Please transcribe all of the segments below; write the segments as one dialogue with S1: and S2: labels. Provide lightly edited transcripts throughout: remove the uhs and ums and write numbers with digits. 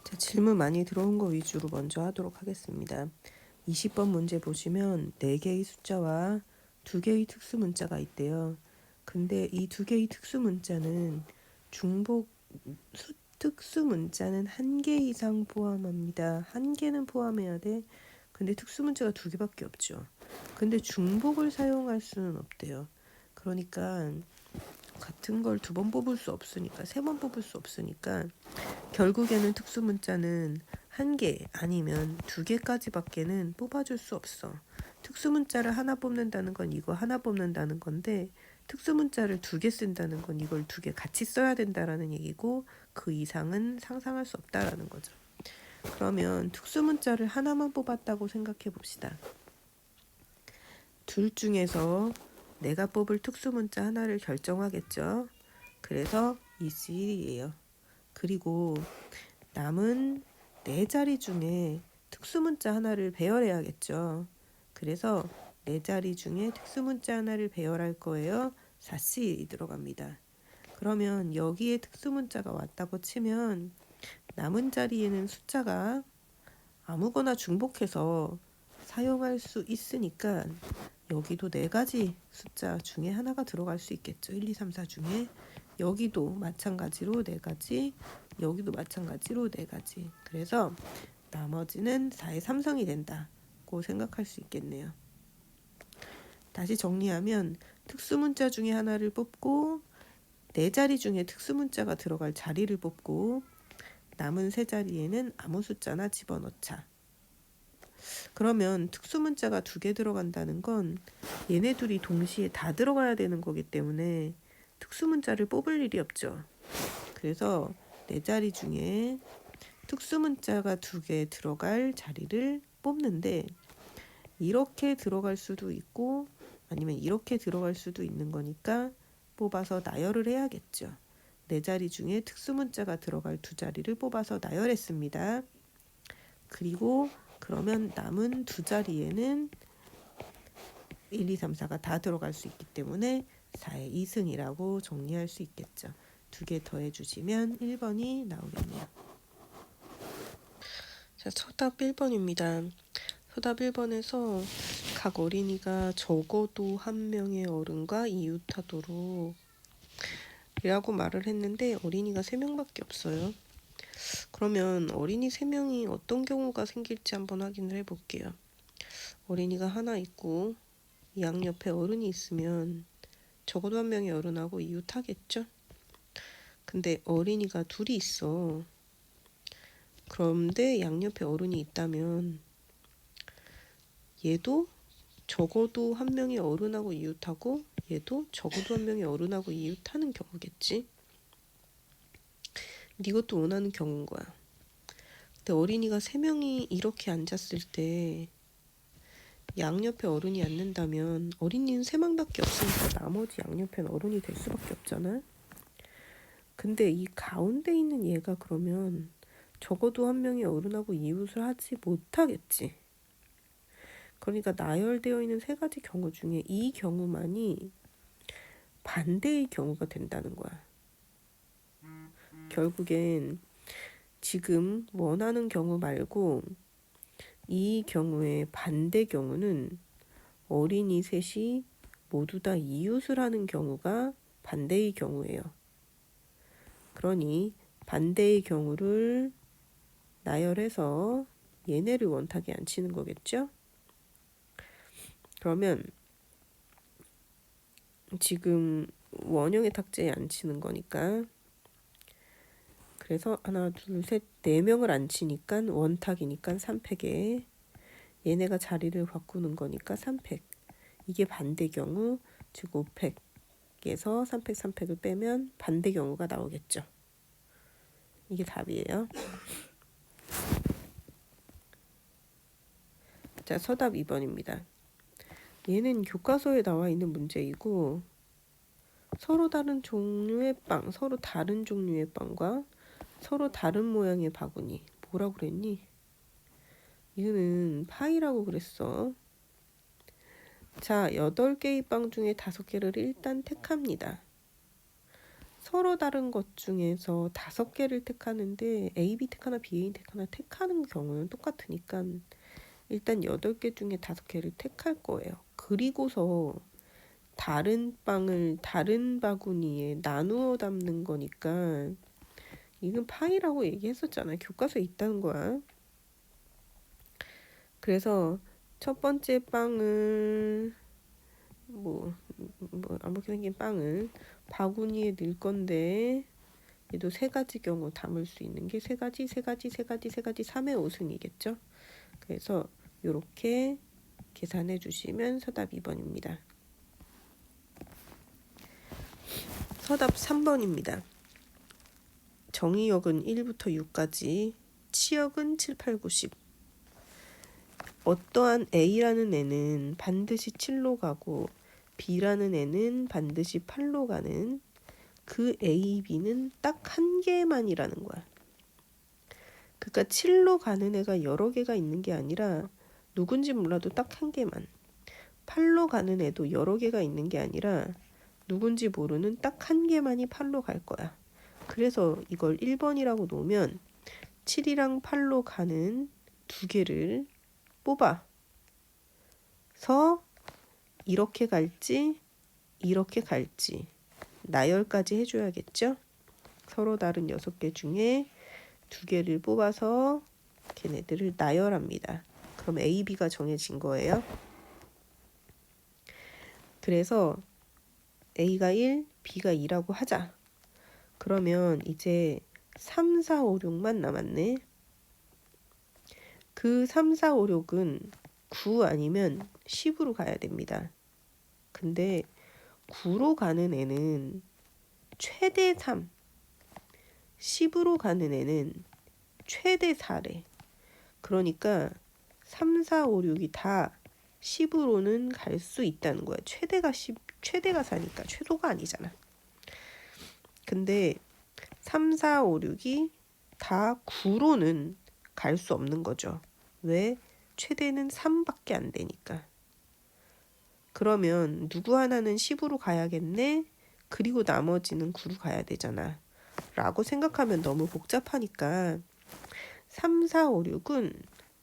S1: 자, 질문 많이 들어온 거 위주로 먼저 하도록 하겠습니다. 20번 문제 보시면 4개의 숫자와 2개의 특수 문자가 있대요. 근데 이 2개의 특수 문자는 중복 특수 문자는 1개 이상 포함합니다. 1개는 포함해야 돼. 근데 특수 문자가 2개밖에 없죠. 근데 중복을 사용할 수는 없대요. 그러니까 같은 걸 2번 뽑을 수 없으니까 3번 뽑을 수 없으니까 결국에는 특수 문자는 1개 아니면 2개까지밖에는 뽑아줄 수 없어. 특수 문자를 하나 뽑는다는 건 이거 하나 뽑는다는 건데 특수 문자를 2개 쓴다는 건 이걸 2개 같이 써야 된다라는 얘기고 그 이상은 상상할 수 없다라는 거죠. 그러면 특수 문자를 하나만 뽑았다고 생각해 봅시다. 둘 중에서 내가 뽑을 특수 문자 하나를 결정하겠죠. 그래서 이 C이에요. 그리고 남은 4자리 중에 특수문자 하나를 배열해야겠죠. 그래서 4자리 중에 특수문자 하나를 배열할 거예요. 4C 들어갑니다. 그러면 여기에 특수문자가 왔다고 치면 남은 자리에는 숫자가 아무거나 중복해서 사용할 수 있으니까 여기도 4가지 숫자 중에 하나가 들어갈 수 있겠죠. 1, 2, 3, 4 중에 여기도 마찬가지로 4가지, 여기도 마찬가지로 4가지. 그래서 나머지는 4의 3성이 된다고 생각할 수 있겠네요. 다시 정리하면 특수문자 중에 하나를 뽑고 4자리 중에 특수문자가 들어갈 자리를 뽑고 남은 3자리에는 아무 숫자나 집어넣자. 그러면 특수문자가 2개 들어간다는 건 얘네 둘이 동시에 다 들어가야 되는 거기 때문에 특수문자를 뽑을 일이 없죠. 그래서 4자리 중에 특수문자가 2개 들어갈 자리를 뽑는데 이렇게 들어갈 수도 있고 아니면 이렇게 들어갈 수도 있는 거니까 뽑아서 나열을 해야겠죠. 4자리 중에 특수문자가 들어갈 2자리를 뽑아서 나열했습니다. 그리고 그러면 남은 2자리에는 1, 2, 3, 4가 다 들어갈 수 있기 때문에 4의 2승이라고 정리할 수 있겠죠. 2개 더해주시면 1번이 나오겠네요. 자, 서답 1번입니다. 서답 1번에서 각 어린이가 적어도 한 명의 어른과 이웃하도록 이라고 말을 했는데 어린이가 3명밖에 없어요. 그러면 어린이 3명이 어떤 경우가 생길지 한번 확인을 해볼게요. 어린이가 하나 있고 양 옆에 어른이 있으면 적어도 한 명의 어른하고 이웃하겠죠? 근데 어린이가 둘이 있어. 그런데 양옆에 어른이 있다면 얘도 적어도 한 명의 어른하고 이웃하고 얘도 적어도 한 명의 어른하고 이웃하는 경우겠지. 근데 이것도 원하는 경우인 거야. 근데 어린이가 3명이 이렇게 앉았을 때 양옆에 어른이 앉는다면 어린이는 3명밖에 없으니까 나머지 양옆에는 어른이 될 수밖에 없잖아. 근데 이 가운데 있는 얘가 그러면 적어도 한 명의 어른하고 이웃을 하지 못하겠지. 그러니까 나열되어 있는 3가지 경우 중에 이 경우만이 반대의 경우가 된다는 거야. 결국엔 지금 원하는 경우 말고 이 경우의 반대 경우는 어린이 셋이 모두 다 이웃을 하는 경우가 반대의 경우예요. 그러니 반대의 경우를 나열해서 얘네를 원탁에 앉히는 거겠죠? 그러면 지금 원형의 탁자에 앉히는 거니까 그래서 하나, 둘, 셋, 4명을 앉히니까 원탁이니까 3팩에 얘네가 자리를 바꾸는 거니까 3팩. 이게 반대 경우, 즉 5팩에서 3팩, 3팩을 빼면 반대 경우가 나오겠죠. 이게 답이에요. 자, 서답 2번입니다. 얘는 교과서에 나와 있는 문제이고 서로 다른 종류의 빵, 서로 다른 종류의 빵과 서로 다른 모양의 바구니. 뭐라고 그랬니? 이거는 파이라고 그랬어. 자, 8개의 빵 중에 5개를 일단 택합니다. 서로 다른 것 중에서 5개를 택하는데 A, B 택하나 B, A 택하나 택하는 경우는 똑같으니까 일단 8개 중에 5개를 택할 거예요. 그리고서 다른 빵을 다른 바구니에 나누어 담는 거니까 이건 파이라고 얘기했었잖아요. 교과서에 있다는 거야. 그래서 첫 번째 빵을 아무렇게 생긴 빵을 바구니에 넣을 건데 얘도 3가지 경우 담을 수 있는 게 3가지, 3의 5승이겠죠. 그래서 이렇게 계산해 주시면 서답 2번입니다. 서답 3번입니다. 정의역은 1부터 6까지, 치역은 7, 8, 9, 10. 어떠한 A라는 애는 반드시 7로 가고 B라는 애는 반드시 8로 가는 그 A, B는 딱 한 개만이라는 거야. 그러니까 7로 가는 애가 여러 개가 있는 게 아니라 누군지 몰라도 딱 한 개만. 8로 가는 애도 여러 개가 있는 게 아니라 누군지 모르는 딱 한 개만이 8로 갈 거야. 그래서 이걸 1번이라고 놓으면 7이랑 8로 가는 2개를 뽑아서 이렇게 갈지 이렇게 갈지 나열까지 해줘야겠죠. 서로 다른 6개 중에 2개를 뽑아서 걔네들을 나열합니다. 그럼 A, B가 정해진 거예요. 그래서 A가 1, B가 2라고 하자. 그러면 이제 3, 4, 5, 6만 남았네. 그 3, 4, 5, 6은 9 아니면 10으로 가야 됩니다. 근데 9로 가는 애는 최대 3, 10으로 가는 애는 최대 4래. 그러니까 3, 4, 5, 6이 다 10으로는 갈 수 있다는 거야. 최대가 10, 최대가 4니까 최소가 아니잖아. 근데 3, 4, 5, 6이 다 9로는 갈 수 없는 거죠. 왜? 최대는 3밖에 안 되니까. 그러면 누구 하나는 10으로 가야겠네? 그리고 나머지는 9로 가야 되잖아. 라고 생각하면 너무 복잡하니까 3, 4, 5, 6은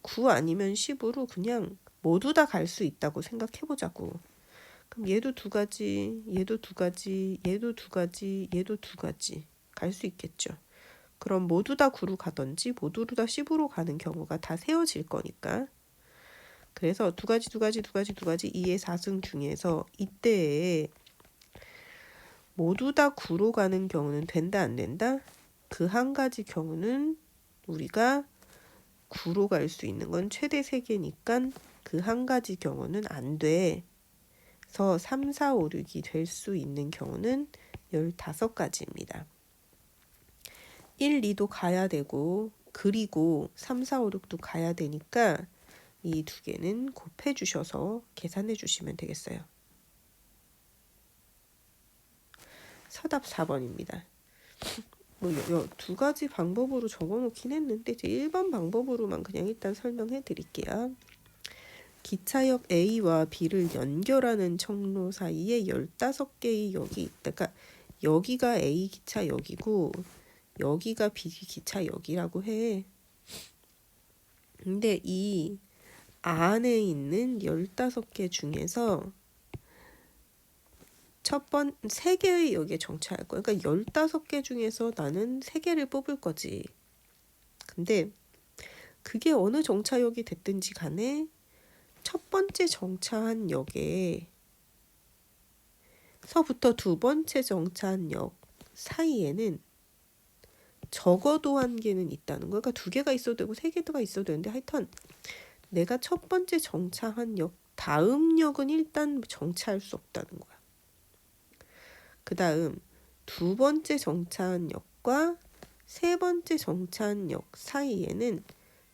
S1: 9 아니면 10으로 그냥 모두 다 갈 수 있다고 생각해보자고. 그럼 얘도 2가지, 얘도 2가지, 얘도 2가지, 얘도 2가지 갈 수 있겠죠. 그럼 모두 다 9로 가든지 모두 다 10으로 가는 경우가 다 세워질 거니까. 그래서 2가지, 2가지, 2가지, 2가지 2의 4승 중에서 이때에 모두 다 9로 가는 경우는 된다 안 된다? 그 한 가지 경우는 우리가 9로 갈 수 있는 건 최대 3개니까 그 한 가지 경우는 안 돼. 그래서 3, 4, 5, 6이 될 수 있는 경우는 15가지입니다. 1, 2도 가야 되고 그리고 3, 4, 5, 6도 가야 되니까 이 2개는 곱해 주셔서 계산해 주시면 되겠어요. 서답 4번입니다. 2가지 방법으로 적어놓긴 했는데 이제 1번 방법으로만 그냥 일단 설명해 드릴게요. 기차역 A와 B를 연결하는 청로 사이에 15개의 역이 있다. 그러니까 여기가 A 기차역이고 여기가 B 기차역이라고 해. 근데 이 안에 있는 15개 중에서 3개의 역에 정차할 거야. 그러니까 15개 중에서 나는 3개를 뽑을 거지. 근데 그게 어느 정차역이 됐든지 간에 첫 번째 정차한 역에 서부터 2번째 정차한 역 사이에는 적어도 1개는 있다는 거야. 그러니까 2개가 있어도 되고 3개가 있어도 되는데 하여튼 내가 첫 번째 정차한 역 다음 역은 일단 정차할 수 없다는 거야. 그 다음 2번째 정차한 역과 3번째 정차한 역 사이에는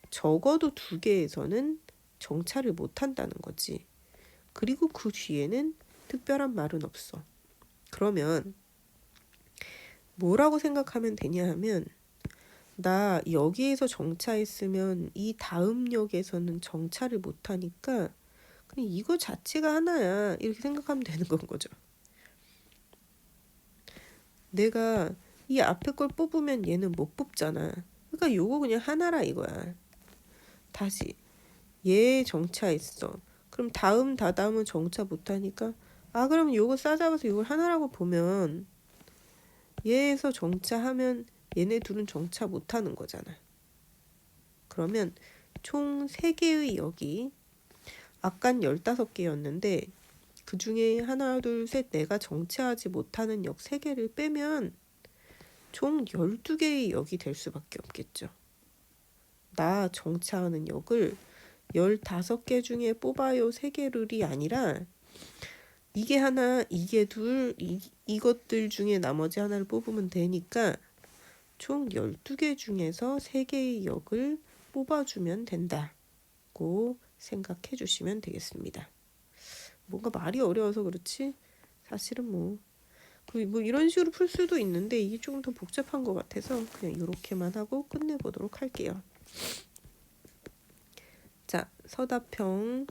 S1: 적어도 2개에서는 정차를 못한다는 거지. 그리고 그 뒤에는 특별한 말은 없어. 그러면 뭐라고 생각하면 되냐 하면 나 여기에서 정차했으면 이 다음 역에서는 정차를 못하니까 그냥 이거 자체가 하나야 이렇게 생각하면 되는 건 거죠. 내가 이 앞에 걸 뽑으면 얘는 못 뽑잖아. 그러니까 요거 그냥 하나라 이거야. 다시 얘 정차했어. 그럼 다다음은 정차 못하니까 그럼 요거 싸잡아서 이걸 하나라고 보면 얘에서 정차하면 얘네 둘은 정차 못하는 거잖아. 그러면 총 3개의 역이 아깐 15개였는데 그 중에 하나 둘 셋 내가 정차하지 못하는 역 3개를 빼면 총 12개의 역이 될 수밖에 없겠죠. 나 정차하는 역을 15개 중에 뽑아요 3개를이 아니라 이게 하나, 이게 둘, 이것들 중에 나머지 하나를 뽑으면 되니까 총 12개 중에서 3개의 역을 뽑아주면 된다고 생각해 주시면 되겠습니다. 뭔가 말이 어려워서 그렇지 사실은 뭐 이런 식으로 풀 수도 있는데 이게 조금 더 복잡한 것 같아서 그냥 이렇게만 하고 끝내보도록 할게요. 자, 서답형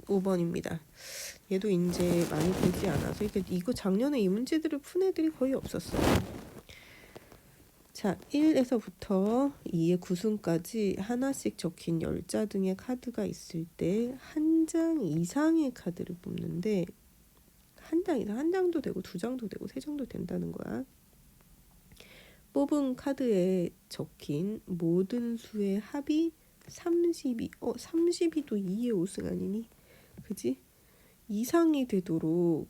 S1: 5번입니다. 얘도 이제 많이 되지 않아서 이거 작년에 이 문제들을 푼 애들이 거의 없었어요. 자, 1에서부터 2의 9승까지 하나씩 적힌 10자 등의 카드가 있을 때 한 장 이상의 카드를 뽑는데 한 장 이상, 한 장도 되고 2장도 되고 3장도 된다는 거야. 뽑은 카드에 적힌 모든 수의 합이 32. 32도 2의 5승 아니니? 그지? 이상이 되도록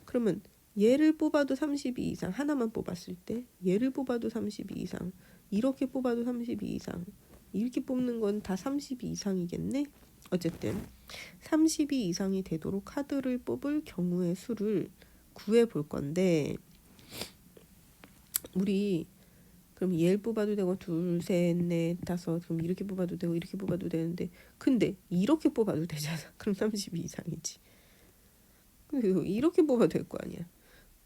S1: 그러면 얘를 뽑아도 32 이상 하나만 뽑았을 때 얘를 뽑아도 32 이상 이렇게 뽑아도 32 이상 이렇게 뽑는 건 다 32 이상이겠네. 어쨌든 32 이상이 되도록 카드를 뽑을 경우의 수를 구해 볼 건데 우리 그럼 얘를 뽑아도 되고 둘, 셋, 넷, 다섯 그럼 이렇게 뽑아도 되고 이렇게 뽑아도 되는데 근데 이렇게 뽑아도 되잖아. 그럼 32 이상이지. 이렇게 뽑아도 될 거 아니야.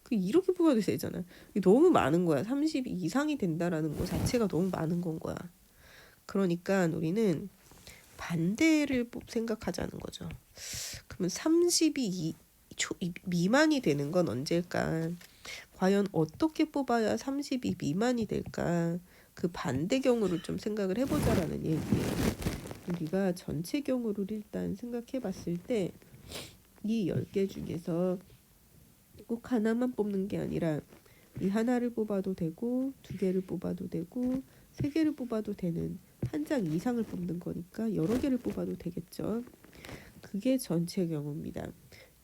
S1: 이렇게 뽑아도 되잖아. 너무 많은 거야. 30 이상이 된다라는 거 자체가 너무 많은 건 거야. 그러니까 우리는 반대를 생각하자는 거죠. 그러면 32 미만이 되는 건 언제일까? 과연 어떻게 뽑아야 32 미만이 될까? 그 반대 경우를 좀 생각을 해보자라는 얘기예요. 우리가 전체 경우를 일단 생각해 봤을 때 이 10개 중에서 꼭 하나만 뽑는 게 아니라 이 하나를 뽑아도 되고 2개를 뽑아도 되고 3개를 뽑아도 되는 한 장 이상을 뽑는 거니까 여러 개를 뽑아도 되겠죠. 그게 전체 경우입니다.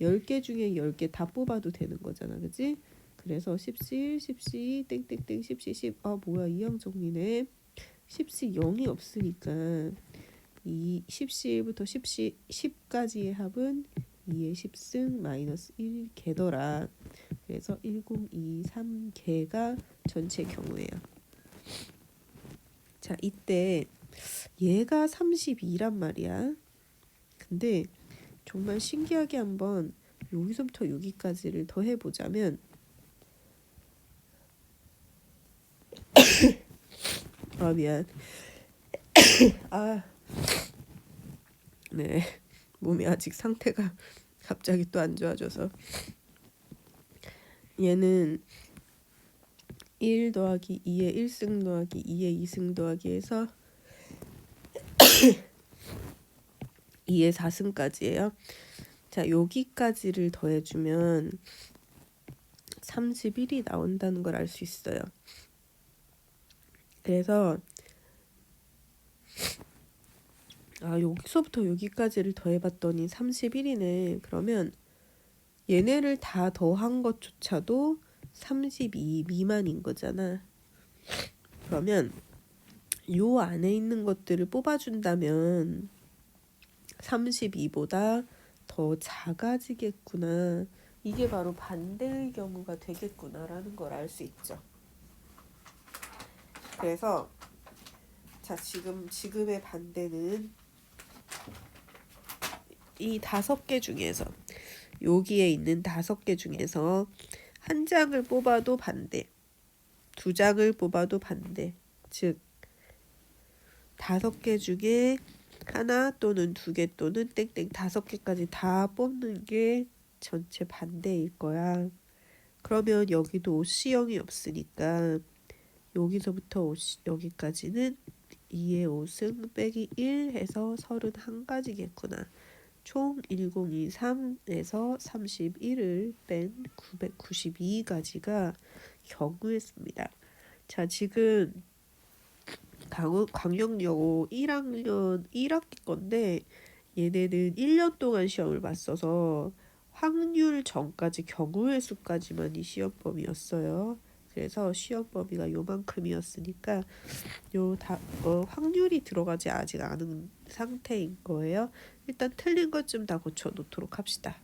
S1: 10개 중에 10개 다 뽑아도 되는 거잖아. 그치? 그래서 10시, 10시, 땡땡땡, 10시, 10. 뭐야 이항정리네. 10시 0이 없으니까 이 10시부터 10시 10까지의 합은 2의 10승 마이너스 1개더라. 그래서 1023개가 전체 경우예요. 자, 이때 얘가 32란 말이야. 근데 정말 신기하게 한번 여기서부터 여기까지를 더 해보자면 미안. 네, 몸이 아직 상태가 갑자기 또 안 좋아져서 얘는 1 더하기 2의 1승 더하기 2의 2승 더하기 해서 2의 4승까지예요. 자, 여기까지를 더해주면 31이 나온다는 걸 알 수 있어요. 그래서 여기서부터 여기까지를 더해봤더니 31이네. 그러면 얘네를 다 더한 것조차도 32 미만인 거잖아. 그러면 요 안에 있는 것들을 뽑아준다면 32보다 더 작아지겠구나. 이게 바로 반대의 경우가 되겠구나라는 걸 알 수 있죠. 그래서 자, 지금의 반대는 이 5개 중에서 여기에 있는 5개 중에서 한 장을 뽑아도 반대, 2장을 뽑아도 반대. 즉 5개 중에 하나 또는 2개 또는 땡땡 5개까지 다 뽑는 게 전체 반대일 거야. 그러면 여기도 C형이 없으니까 여기서부터 여기까지는 2의 5승 빼기 1 해서 31가지겠구나. 총 1023에서 31을 뺀 992가지가 경우의 수입니다. 자, 지금 광역여고 1학년 1학기 건데 얘네는 1년 동안 시험을 봤어서 확률 전까지 경우의 수까지만 이 시험 범위였어요. 그래서 시험 범위가 요만큼이었으니까 확률이 들어가지 아직 않은 상태인 거예요. 일단 틀린 것 좀 다 고쳐 놓도록 합시다.